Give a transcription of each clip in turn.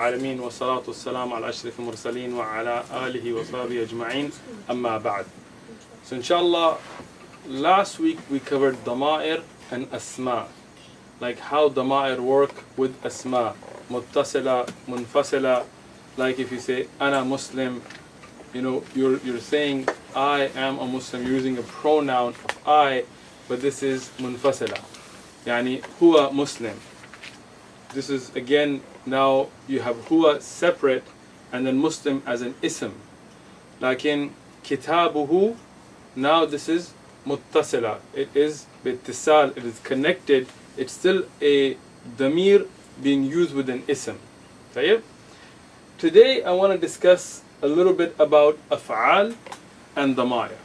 العالمين والصلاة والسلام على أشرف المرسلين وعلى آله وصحبه أجمعين أما بعد. So inshallah, last week we covered dama'ir and asma, like how dama'ir work with asma, muttasila, munfasila. Like if you say ana Muslim, you know, you're saying I am a Muslim, you're using a pronoun of I, but this is munfasila, yani huwa Muslim. This is again, now you have huwa separate and then Muslim as an ism. Like in kitabuhu, now this is muttasila, it is bittisal, it is connected, it's still a damir being used with an ism. طيب? Today I want to discuss a little bit about af'al and dama'ir,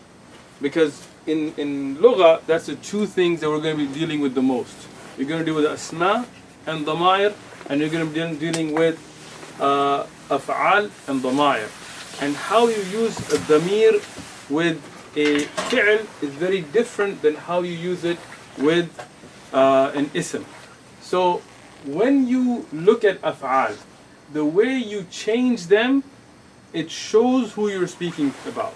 because in lugha, that's the two things that we're going to be dealing with the most. You're going to deal with asma and dama'ir, and you're going to be dealing with af'al and dama'ir. And how you use a damir with a fi'l is very different than how you use it with an ism. So when you look at af'al, the way you change them, it shows who you're speaking about.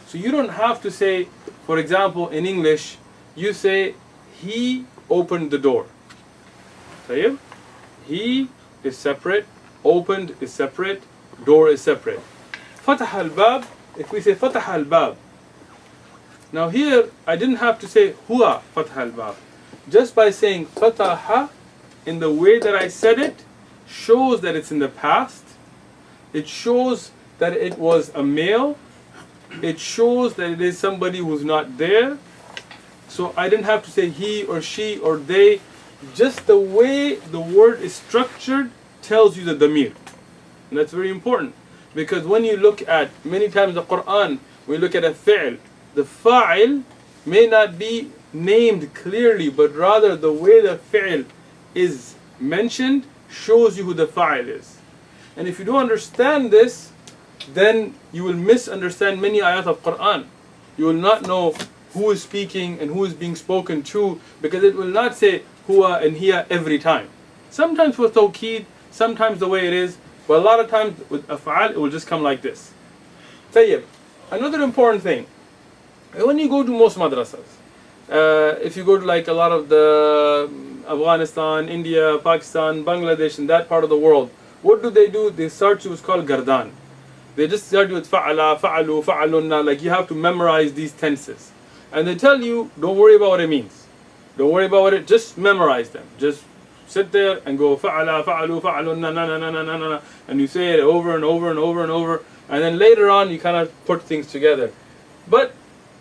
So you don't have to say, for example, in English, you say, he opened the door. طيب? He is separate, opened is separate, door is separate. فتح الباب, if we say فتح الباب. Now here, I didn't have to say huwa فتح الباب. Just by saying فتح, in the way that I said it, shows that it's in the past. It shows that it was a male. It shows that it is somebody who's not there. So I didn't have to say he or she or they. Just the way the word is structured tells you the damir. And that's very important. Because when you look at, many times in the Qur'an, when you look at a fi'l, the fa'il may not be named clearly, but rather the way the fi'l is mentioned shows you who the fa'il is. And if you don't understand this, then you will misunderstand many ayat of Qur'an. You will not know who is speaking and who is being spoken to, because it will not say huwa and hiya every time. Sometimes with tawqeed, sometimes the way it is, but a lot of times with af'al it will just come like this. Tayyib. Another important thing, when you go to most madrasas, if you go to like a lot of the Afghanistan, India, Pakistan, Bangladesh, and that part of the world, what do? They start you what's called gardan. They just start you with fa'ala, fa'alu, fa'alunna, like you have to memorize these tenses. And they tell you, don't worry about what it means. Don't worry about what it, just memorize them. Just sit there and go fa'ala, fa'alu, fa'alunna, na na na na na na, and you say it over and over and over and over, and then later on you kind of put things together. But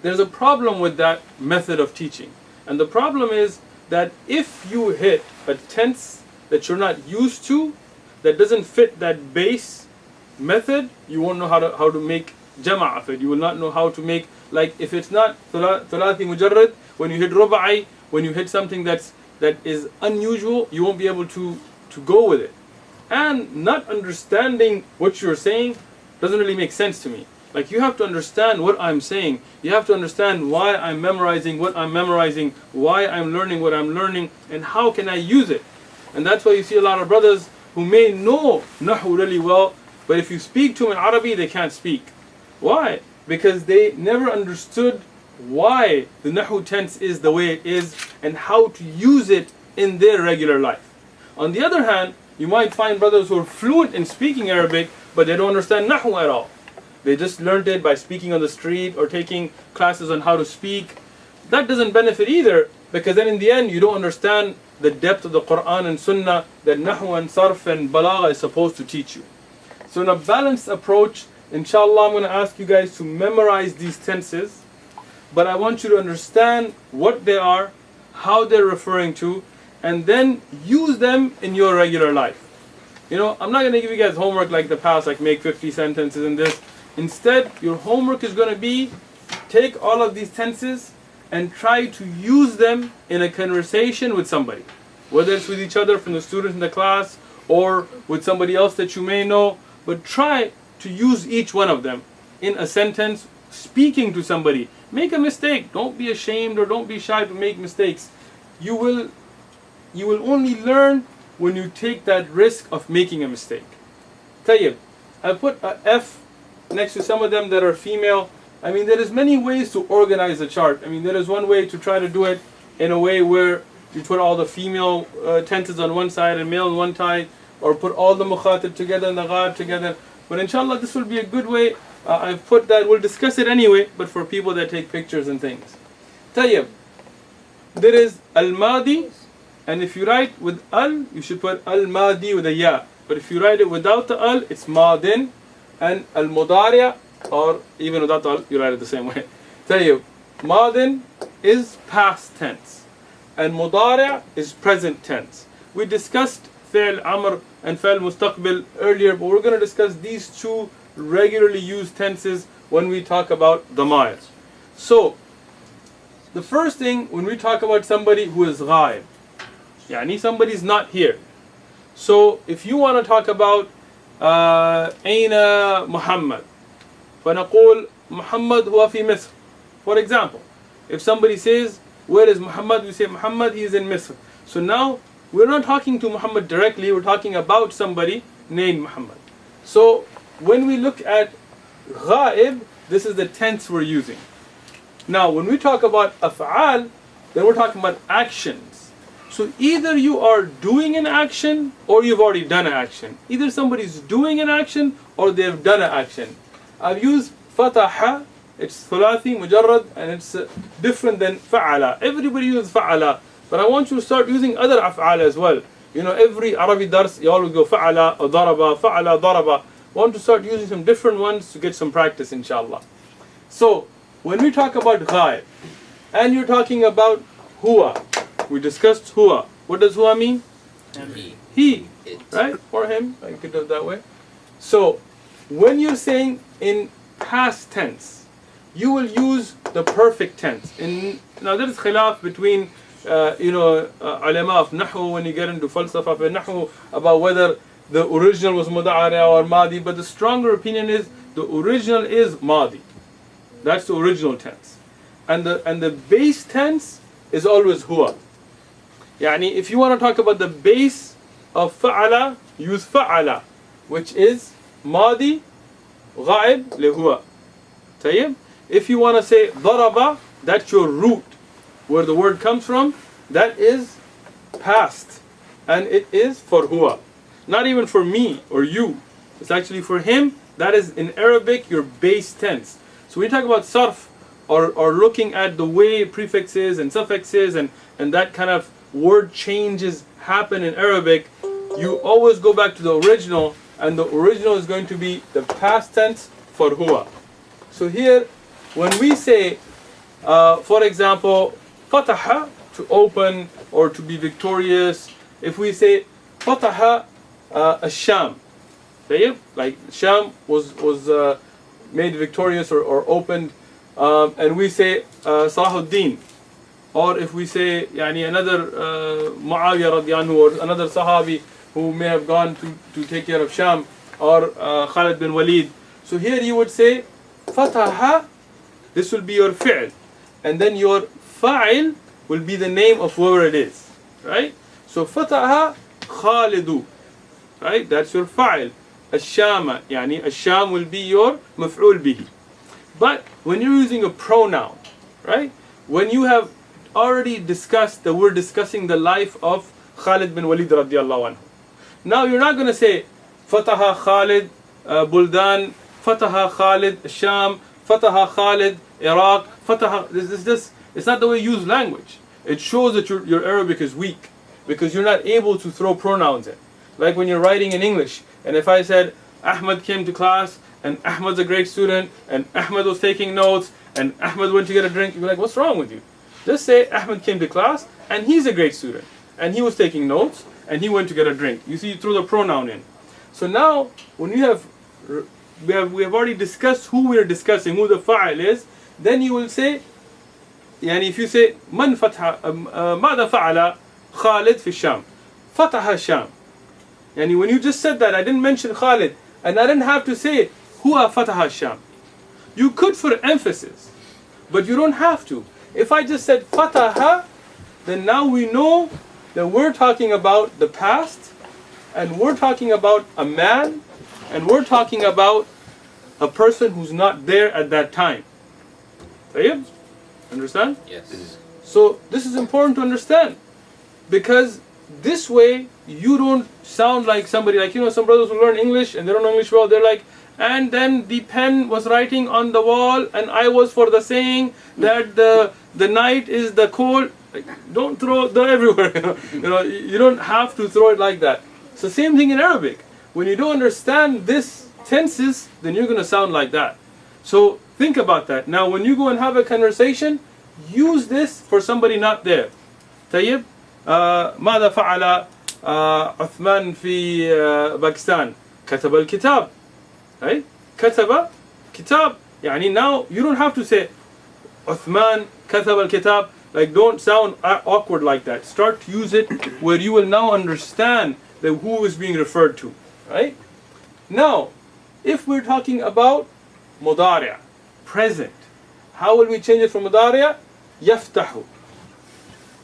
there's a problem with that method of teaching. And the problem is that if you hit a tense that you're not used to, that doesn't fit that base method, you won't know how to make jama' of it. You will not know how to make, like if it's not thulathi mujarrad, when you hit ruba'i, when you hit something that is unusual, you won't be able to go with it. And not understanding what you're saying doesn't really make sense to me. Like you have to understand what I'm saying. You have to understand why I'm memorizing what I'm memorizing, why I'm learning what I'm learning, and how can I use it. And that's why you see a lot of brothers who may know nahu really well, but if you speak to them in Arabic, they can't speak. Why? Because they never understood why the nahu tense is the way it is and how to use it in their regular life. On the other hand, you might find brothers who are fluent in speaking Arabic, but they don't understand nahu at all. They just learned it by speaking on the street or taking classes on how to speak. That doesn't benefit either, because then in the end you don't understand the depth of the Qur'an and Sunnah that nahu and sarf and balagha is supposed to teach you. So in a balanced approach, inshallah, I'm going to ask you guys to memorize these tenses, but I want you to understand what they are, how they're referring to, and then use them in your regular life. You know, I'm not going to give you guys homework like the past, like make 50 sentences in this. Instead, your homework is going to be, take all of these tenses and try to use them in a conversation with somebody. Whether it's with each other from the students in the class or with somebody else that you may know. But try to use each one of them in a sentence, speaking to somebody. Make a mistake. Don't be ashamed or don't be shy to make mistakes. You will only learn when you take that risk of making a mistake. Tayyib, I put a F next to some of them that are female. I mean, there is many ways to organize a chart. I mean, there is one way to try to do it in a way where you put all the female tenses on one side and male on one side, or put all the mukhatib together and the ghaib together. But inshallah, this will be a good way. I've put that, we'll discuss it anyway, but for people that take pictures and things. Tayyib, there is al-madi, and if you write with al, you should put al-madi with a ya. But if you write it without the al, it's madin, and al-mudari', or even without the al, you write it the same way. Tayyib, madin is past tense, and mudari' is present tense. We discussed fi'l amr and fi'l mustaqbil earlier, but we're going to discuss these two regularly used tenses when we talk about damair. So, the first thing when we talk about somebody who is ghaib, yani somebody's not here. So, if you want to talk about Aina Muhammad, فنقول Muhammad huwa fi Misr. For example, if somebody says, where is Muhammad? We say Muhammad, he is in Misr. So now, we're not talking to Muhammad directly, we're talking about somebody named Muhammad. So, when we look at ghaib, this is the tense we're using. Now, when we talk about af'al, then we're talking about actions. So either you are doing an action or you've already done an action. Either somebody's doing an action or they've done an action. I've used fataha, it's thulathi, mujarrad, and it's different than fa'ala. Everybody uses fa'ala, but I want you to start using other af'al as well. You know, every Arabic dars, you always go fa'ala, or daraba, fa'ala, daraba. I want to start using some different ones to get some practice, inshallah. So, when we talk about ghaib, and you're talking about huwa, we discussed huwa. What does huwa mean? He, right? Or him, I could do it that way. So, when you're saying in past tense, you will use the perfect tense. Now there is khilaf between, ulama of nahu, when you get into falsafa of nahu, about whether the original was muda'ara or madi, but the stronger opinion is the original is madi. That's the original tense. And the base tense is always huwa. Yani, if you want to talk about the base of fa'ala, use fa'ala, which is madi, ghaib, lihuwa. Tayyib? If you want to say daraba, that's your root, where the word comes from, that is past. And it is for huwa. Not even for me or you. It's actually for him. That is in Arabic your base tense. So when you talk about sarf, or looking at the way prefixes and suffixes and that kind of word changes happen in Arabic, you always go back to the original, and the original is going to be the past tense for huwa. So here, when we say, for example, fataha, to open or to be victorious, if we say fataha ash-Sham, like Sham was made victorious or opened, and we say Salahuddin, or if we say another Muawiyah radiallahu anhu, or another Sahabi who may have gone to take care of Sham, or Khalid bin Walid. So here you would say fataha, this will be your fi'l, and then your fa'il will be the name of whoever it is, right? So fataha Khalidu, right? That's your fa'il. Ash-Shama, Ash-Sham will be your maf'ul bihi. But when you're using a pronoun, right? When you have already discussed that we're discussing the life of Khalid bin Walid radiallahu anhu. Now you're not going to say Fataha Khalid Buldan, Fataha Khalid Sham, Fataha Khalid Iraq, Fataha. It's not the way you use language. It shows that your Arabic is weak because you're not able to throw pronouns in. Like when you're writing in English, and if I said Ahmad came to class, and Ahmad's a great student, and Ahmad was taking notes, and Ahmad went to get a drink, you'd be like, what's wrong with you? Just say Ahmad came to class, and he's a great student, and he was taking notes, and he went to get a drink. You see, you throw the pronoun in. So now, when we have already discussed who we are discussing, who the fa'il is, then you will say, if you say Man fatha ماذا فعل Khalid fi Sham, Fataha Sham. When you just said that, I didn't mention Khalid, and I didn't have to say Huwa Fataha Sham. You could for emphasis, but you don't have to. If I just said Fataha, then now we know that we're talking about the past, and we're talking about a man, and we're talking about a person who's not there at that time. طيب? Understand? Yes. So this is important to understand, because this way you don't sound like somebody, like, you know, some brothers who learn English and they don't know English well, they're like, and then the pen was writing on the wall and I was for the saying that the night is the cold. Like, don't throw the everywhere. You don't have to throw it like that. It's the same thing in Arabic. When you don't understand this tenses, then you're going to sound like that. So think about that. Now when you go and have a conversation, use this for somebody not there. طيب ماذا فعل عثمان في باكستان؟ كتب الكتاب. Right? كتب كتاب. يعني now you don't have to say عثمان كتب الكتاب. Like, don't sound awkward like that. Start to use it where you will now understand that who is being referred to. Right? Now, if we're talking about مضارع, present, how will we change it from مضارع? يفتح.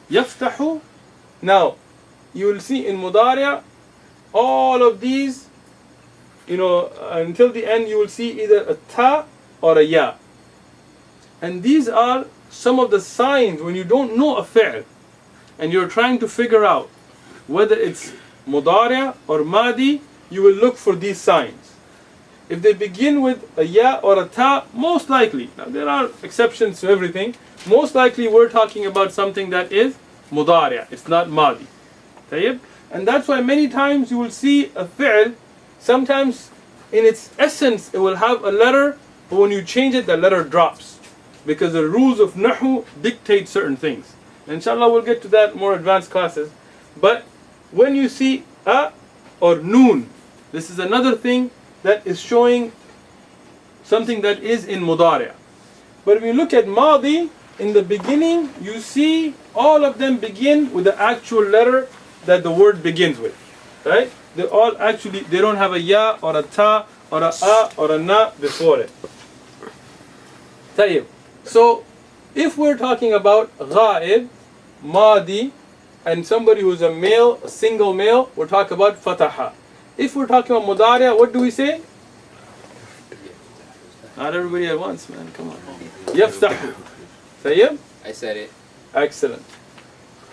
يفتح. Now, you will see in مضارع, all of these, until the end, you will see either a ta or a ya. And these are some of the signs when you don't know a fi'l and you're trying to figure out whether it's مضارع or madi, you will look for these signs. If they begin with a ya or a ta, most likely, now there are exceptions to everything, most likely we're talking about something that is مضارع, it's not madi. طيب? And that's why many times you will see a fi'l, sometimes in its essence it will have a letter, but when you change it, the letter drops. Because the rules of Nahu dictate certain things. And inshallah we'll get to that in more advanced classes. But when you see a or noon, this is another thing that is showing something that is in mudari'. But if you look at madi, in the beginning you see all of them begin with the actual letter that the word begins with. Right? They all actually, they don't have a ya or a ta or a or a na before it. طيب. So, if we're talking about ghaib, madi, and somebody who's a male, a single male, we're talking about fataha. If we're talking about mudari', what do we say? Not everybody at once, man. Come on. Yaftahu. Tayyib? I said it. Excellent.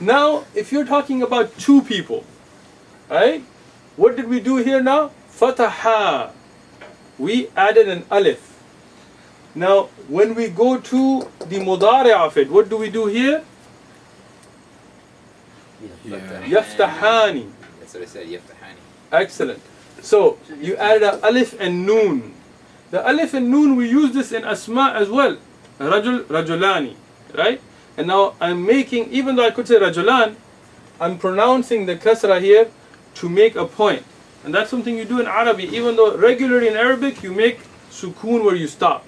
Now, if you're talking about two people, right? What did we do here now? Fataha. We added an alif. Now, when we go to the mudari' of it, what do we do here? Yaftahani. That's what I said, yaftahani. Excellent. So, you added an alif and noon. The alif and noon, we use this in asma as well. Rajul, rajulani. Right? And now I'm making, even though I could say rajulan, I'm pronouncing the kasra here to make a point. And that's something you do in Arabic. Even though regularly in Arabic, you make sukoon where you stop.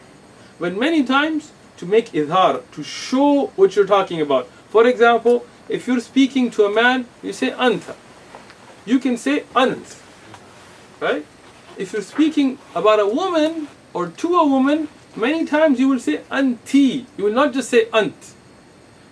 But many times, to make idhar, to show what you're talking about. For example, if you're speaking to a man, you say anta. You can say ant. Right? If you're speaking about a woman or to a woman, many times you will say anti. You will not just say ant.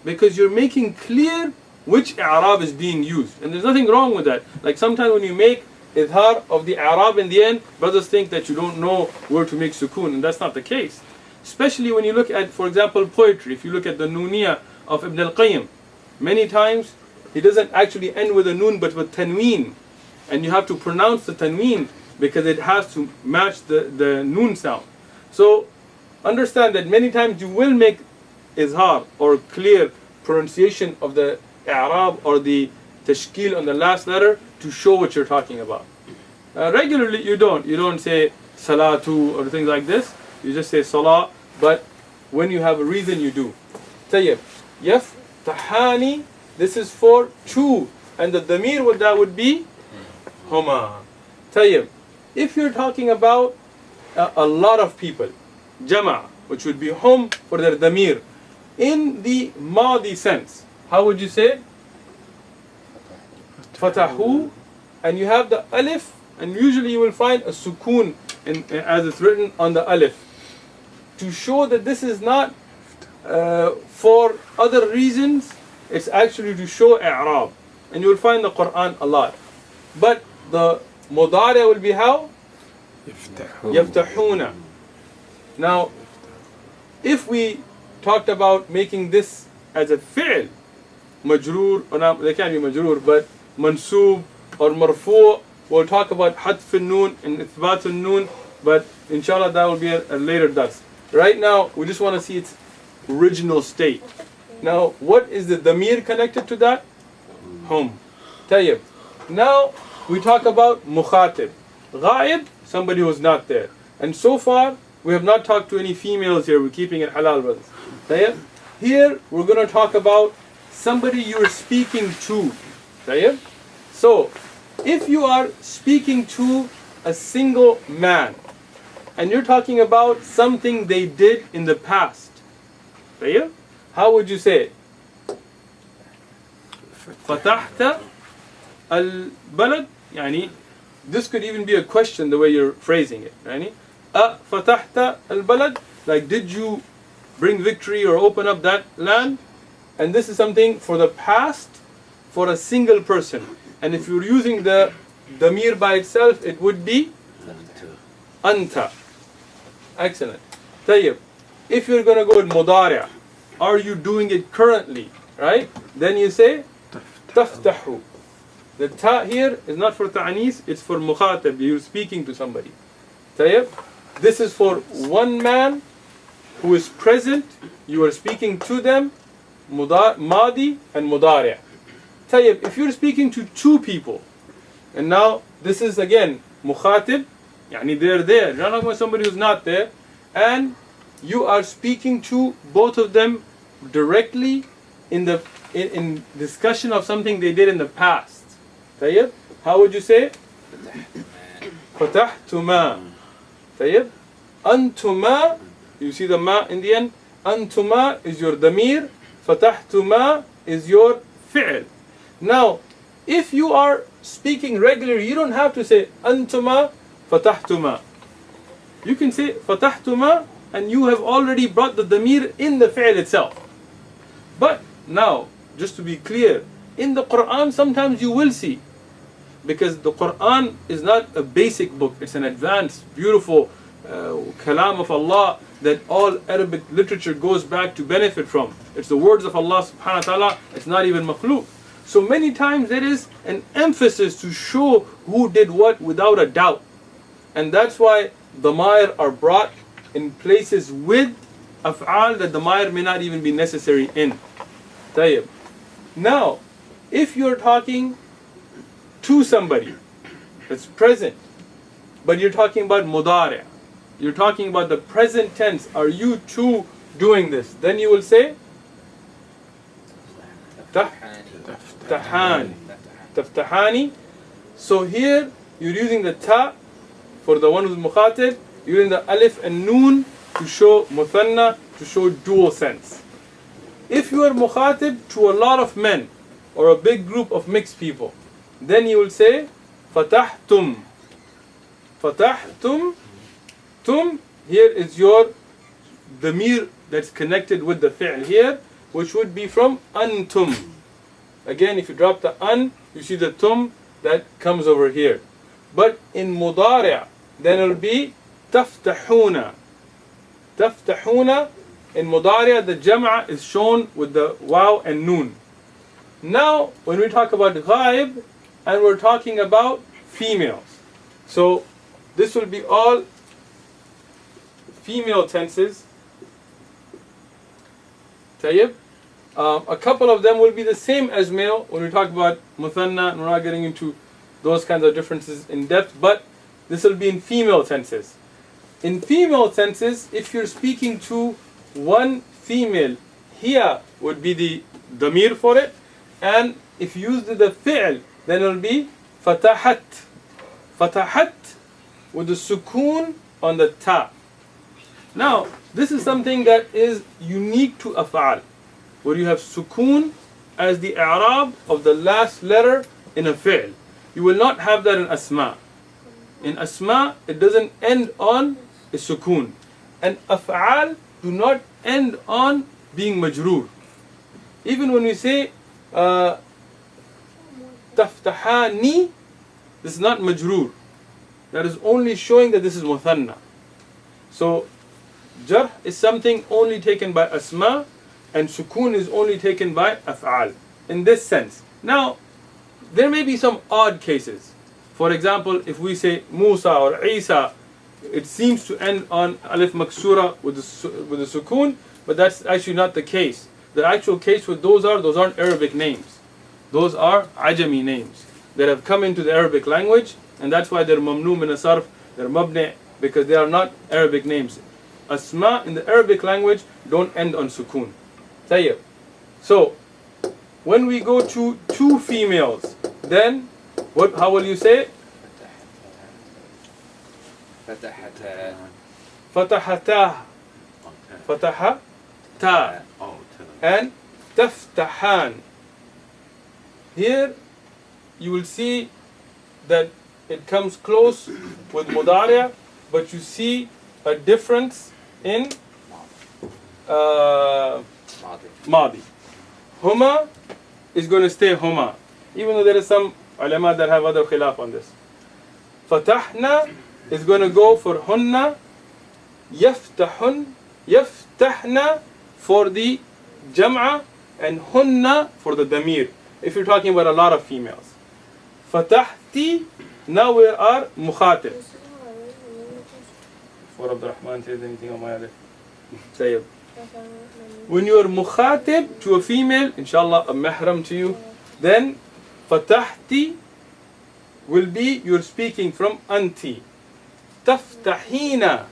Because you're making clear which i'rab is being used. And there's nothing wrong with that. Like sometimes when you make idhar of the i'rab in the end, brothers think that you don't know where to make sukoon, and that's not the case. Especially when you look at, for example, poetry. If you look at the Nooniyah of Ibn al-Qayyim, many times he doesn't actually end with a noon but with tanween. And you have to pronounce the tanween because it has to match the noon sound. So understand that many times you will make izhar or clear pronunciation of the i'rab or the tashkil on the last letter to show what you're talking about. Regularly you don't say salatu or things like this. You just say salah, but when you have a reason you do. Tayyib. Yaftahani, this is for two. And the damir with that would be huma. Tayyib. If you're talking about a lot of people, jama, which would be hum for their damir, in the madi sense, how would you say it? Fatahu, and you have the alif, and usually you will find a sukoon as it's written on the alif, to show that this is not for other reasons. It's actually to show i'rab. and you will find the Qur'an a lot. But the mudari will be how? Yaftahuna. Now, if we talked about making this as a fi'l, majroor, or not, they can't be majroor, but mansoob or marfu', we'll talk about hadf al-noon and ithbat al-noon, but inshallah that will be a later dars. Right now, we just want to see its original state. Now, what is the damir connected to that? Hum. Tayyib. Now, we talk about mukhatib. Ghaib, somebody who's not there. And so far, we have not talked to any females here. We're keeping it halal, brothers. Tayyib. Here, we're going to talk about somebody you're speaking to. Tayyib. So, if you are speaking to a single man, and you're talking about something they did in the past, tayyib, how would you say it? Fatahta al-balad, yani, this could even be a question the way you're phrasing it. Yani, fatahta al-balad, like did you bring victory or open up that land? And this is something for the past, for a single person. And if you're using the damir by itself, it would be anta. Excellent. Tayyib. If you're going to go with mudari', are you doing it currently? Right? Then you say taftahu. The ta here is not for ta'anis, it's for mukhatab. You're speaking to somebody. Tayyib. This is for one man who is present. You are speaking to them. Madi and mudari'. Tayyib. If you're speaking to two people, and now this is again mukhatib, yani they're there. You're not talking about somebody who's not there, and you are speaking to both of them directly in discussion of something they did in the past. Tayyib. How would you say? Fatahtuma. Tayyib. Antuma. You see the ma in the end. Antuma is your damir. Fatahtuma is your fi'l. Now, if you are speaking regularly, you don't have to say antuma fatahtuma. You can say fatahtuma, and you have already brought the damir in the fi'l itself. But now, just to be clear, in the Qur'an sometimes you will see, because the Qur'an is not a basic book, it's an advanced, beautiful kalam of Allah that all Arabic literature goes back to benefit from. It's the words of Allah subhanahu wa ta'ala, it's not even makhluk. So many times there is an emphasis to show who did what without a doubt. And that's why damair are brought in places with af'al that damair may not even be necessary in. Tayyib. Now, if you're talking to somebody that's present, but you're talking about mudari', you're talking about the present tense, are you two doing this? Then you will say Taftahani. Taftahani. So here you're using the ta for the one who's mukhatib, you're using the alif and noon to show muthanna, to show dual sense. If you are mukhatib to a lot of men or a big group of mixed people, then you will say fatahtum. Fatahtum. Tum here is your damir that's connected with the fi'l here, which would be from antum. Again, if you drop the an, you see the tum that comes over here. But in mudari', then it will be taftahuna. Taftahuna. In mudari', the jam'a is shown with the waw and noon. Now, when we talk about ghaib, and we're talking about females, so this will be all female tenses. Tayyib. A couple of them will be the same as male when we talk about muthanna, and we're not getting into those kinds of differences in depth, but this will be in female tenses. In female tenses, if you're speaking to one female, hiya would be the damir for it, and if you use the fi'l, then it will be fatahat. Fatahat with the sukoon on the ta. Now, this is something that is unique to af'al, where you have sukoon as the i'rab of the last letter in a fi'l. You will not have that in asma. In asma, it doesn't end on a sukoon. And af'al do not end on being majroor. Even when we say تفتحاني, this is not majroor. That is only showing that this is muthanna. So jarh is something only taken by asma, and sukun is only taken by af'al. In this sense. Now, there may be some odd cases. For example, if we say Musa or Isa, it seems to end on alif maksura with the sukun, but that's actually not the case. The actual case with those aren't Arabic names. Those are Ajami names that have come into the Arabic language, and that's why they're mamnu min as-sarf, they're mabni, because they are not Arabic names. Asma in the Arabic language don't end on sukun. Tayyib. So, when we go to two females, then how will you say it? فتحتا. فتحتا. فتحتا. And تفتحان. Here you will see that it comes close with mudariya, but you see a difference in madi. Huma is going to stay huma, even though there is some ulama that have other khilaf on this. Fatahna is going to go for hunna. Yaftahna for the jam'a, and hunna for the damir, if you're talking about a lot of females. Fatahti, now we are mukhatib. Before Abdurrahman says anything on my other, say it. When you are mukhatib to a female, inshallah a mahram to you, then fatahti will be you're speaking from anti. Taftahina.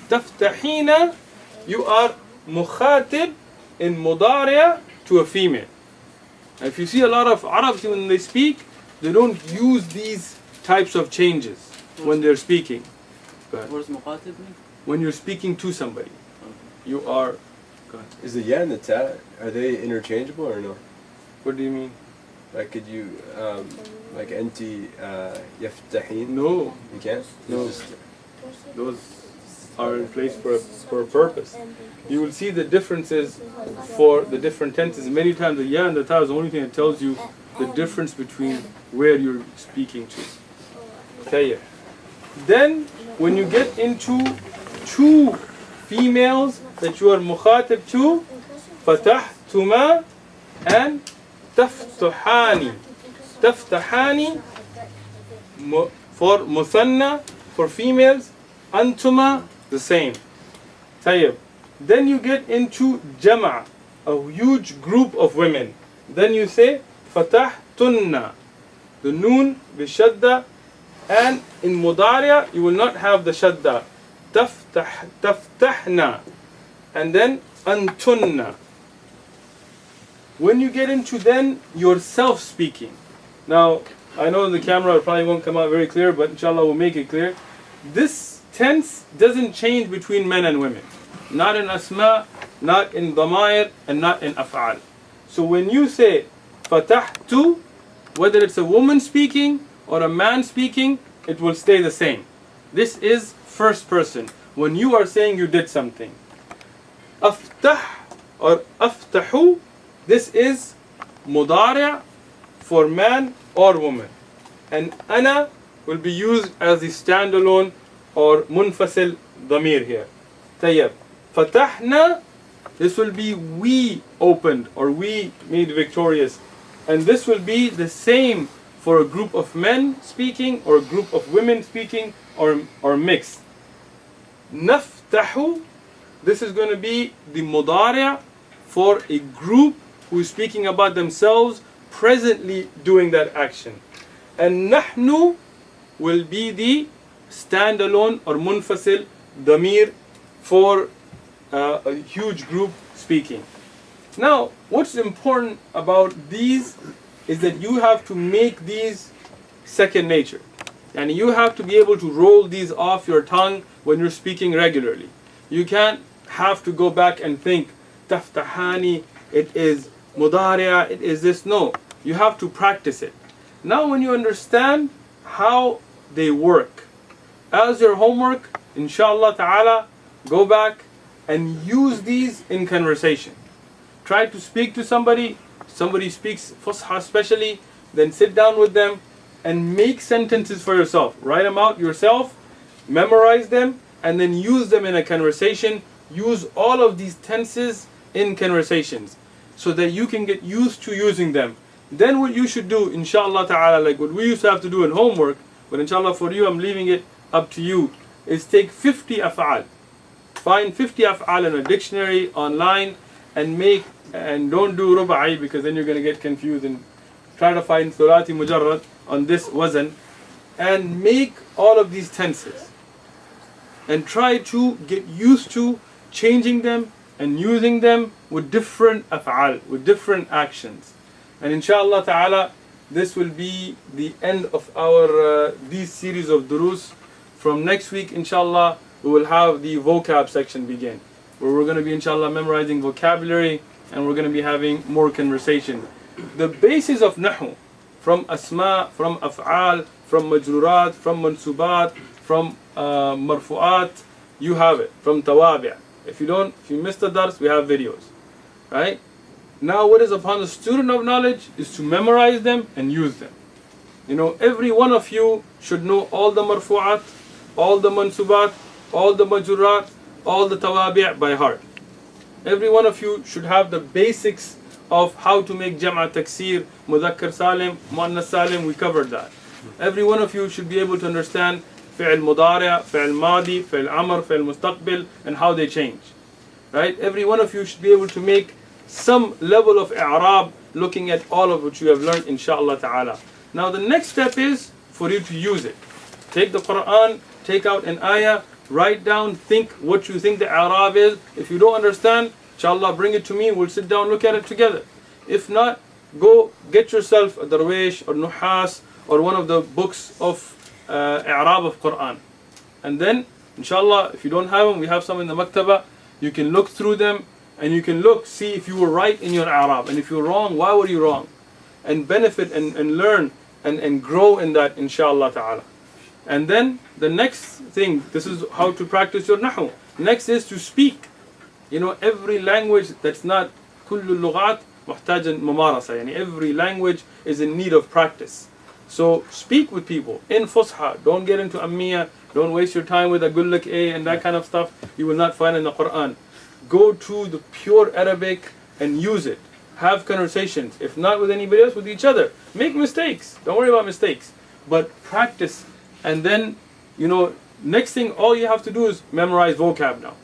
Taftahina, you are mukhatib in mudariya to a female. And if you see a lot of Arabs when they speak, they don't use these types of changes when they're speaking. What does mukhatib mean? When you're speaking to somebody, you are. Is the ya and the ta, are they interchangeable or no? What do you mean? Like could you, like anti yaftahin? No, You can't? No. It's just- those are in place for a purpose. You will see the differences for the different tenses. Many times the ya and the ta is the only thing that tells you the difference between where you're speaking to. Okay. Then when you get into two females that you are mukhatib to, fatahtuma and taftuhani. Taftahani for muthanna, for females, antuma the same. Tayyib. Then you get into jama', a huge group of women. Then you say fatahtunna, the noon bishadda, and in mudariya you will not have the shadda. Taftahna, and then antunna. When you get into then yourself speaking. Now, I know the camera probably won't come out very clear, but inshallah we'll make it clear. This tense doesn't change between men and women. Not in asma, not in damair, and not in af'al. So when you say fatahtu, whether it's a woman speaking or a man speaking, it will stay the same. This is first person. When you are saying you did something. Aftah or aftahu, this is mudari' for man or woman. And ana will be used as the standalone or munfasil dhamir here. Tayyib. Fatahna, this will be we opened or we made victorious. And this will be the same for a group of men speaking or a group of women speaking or mixed. Naftahu, this is going to be the mudari' for a group who is speaking about themselves presently doing that action. And nahnu will be the standalone or munfasil damir for a huge group speaking. Now, what's important about these is that you have to make these second nature. And you have to be able to roll these off your tongue when you're speaking regularly. You can't have to go back and think, taftahani, it is mudari'a, it is this. No, you have to practice it. Now when you understand how they work, as your homework, inshallah ta'ala, go back and use these in conversation. Try to speak to somebody speaks Fusha especially, then sit down with them and make sentences for yourself. Write them out yourself, memorize them, and then use them in a conversation. Use all of these tenses in conversations so that you can get used to using them. Then what you should do, inshallah ta'ala, like what we used to have to do in homework, but inshallah for you, I'm leaving it up to you, is take 50 af'al. Find 50 af'al in a dictionary, online, and don't do ruba'i, because then you're going to get confused, and try to find thulati mujarrad on this wazn, and make all of these tenses. And try to get used to changing them and using them with different af'al, with different actions. And inshallah ta'ala, this will be the end of our these series of durus. From next week, inshallah, we will have the vocab section begin, where we're going to be inshallah memorizing vocabulary, and we're going to be having more conversation. The basis of nahu, from asma, from af'al, from majrurat, from mansubat, from marfu'at, you have it. From tawabi'. If you missed the dars, we have videos. Right? Now what is upon the student of knowledge is to memorize them and use them. You know, every one of you should know all the marfu'at, all the mansubat, all the majrurat, all the tawabi' by heart. Every one of you should have the basics of how to make jam'a taksir, mudhakkar salim, muannas salim. We covered that. Every one of you should be able to understand fi'l mudari', fi'l madi, fi'l amr, fi'l mustaqbil, and how they change. Right? Every one of you should be able to make some level of i'rab, looking at all of what you have learned, inshallah ta'ala. Now the next step is for you to use it. Take the Qur'an, take out an ayah, write down, think what you think the i'rab is. If you don't understand, inshallah, bring it to me, we'll sit down, look at it together. If not, go get yourself a Darwish or Nuhas or one of the books of i'rab of Qur'an. And then, inshallah, if you don't have them, we have some in the maktaba. You can look through them, and you can see if you were right in your i'rab. And if you're wrong, why were you wrong? And benefit and learn and grow in that, inshallah ta'ala. And then the next thing, this is how to practice your nahu. Next is to speak. You know, every language that's not kullu lughat muhtajan mumarasa. Yani every language is in need of practice. So speak with people in fusha. Don't get into ammiya. Don't waste your time with a gullak a and that kind of stuff. You will not find in the Quran. Go to the pure Arabic and use it. Have conversations. If not with anybody else, with each other. Make mistakes. Don't worry about mistakes. But practice. And then, you know, next thing, all you have to do is memorize vocab now.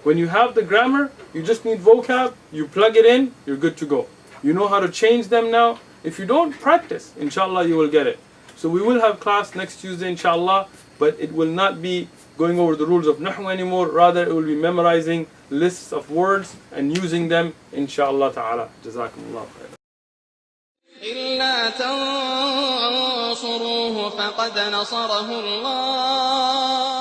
When you have the grammar, you just need vocab. You plug it in, you're good to go. You know how to change them now. If you don't practice, inshallah, you will get it. So we will have class next Tuesday, inshallah. But it will not be going over the rules of nahu anymore. Rather, it will be memorizing lists of words and using them, inshallah ta'ala. Jazakumullah khair. إلا تنصروه فقد نصره الله